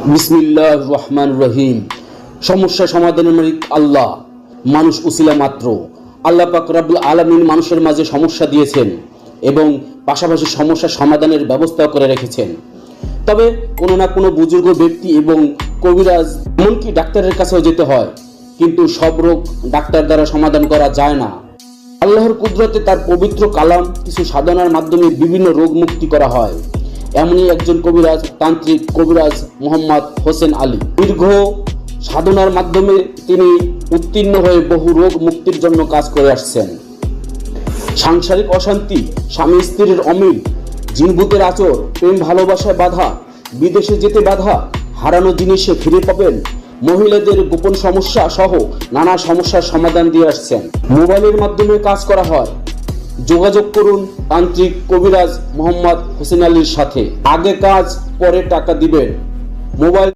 বিসমিল্লাহির রহমানির রহিম। সমস্যা সমাধানের মালিক আল্লাহ, মানুষ উসিলা মাত্র। আল্লাহ পাক রব্বুল আলামিন মানুষের মাঝে সমস্যা দিয়েছেন এবং পাশাপাশি সমস্যা সমাধানের ব্যবস্থা করে রেখেছেন। তবে কোনো না কোনো বুজুর্গ ব্যক্তি এবং কবিরাজ, এমনকি ডাক্তারের কাছেও যেতে হয়, কিন্তু সব রোগ ডাক্তার দ্বারা সমাধান করা যায় না। আল্লাহর কুদরতে তার পবিত্র কালাম কিছু সাধনার মাধ্যমে বিভিন্ন রোগ মুক্তি করা হয়। এমনই একজন কবিরাজ, তান্ত্রিক কবিরাজ মোহাম্মদ হোসেন আলী। দীর্ঘ সাধনার মাধ্যমে তিনি উত্তীর্ণ হয়ে বহু রোগ মুক্তির জন্য কাজ করে আসছেন। সাংসারিক অশান্তি, স্বামী স্ত্রীর অমিল, জিনভূতের আচর, প্রেম ভালোবাসায় বাধা, বিদেশে যেতে বাধা, হারানো জিনিসে ফিরে পাবেন, মহিলাদের গোপন সমস্যা সহ নানা সমস্যার সমাধান দিয়ে আসছেন। মোবাইলের মাধ্যমে কাজ করা হয়। যোগাযোগ করুন তান্ত্রিক কবিরাজ মোহাম্মদ হোসেন আলীর সাথে। আগে কাজ, পরে টাকা দিবেন। মোবাইল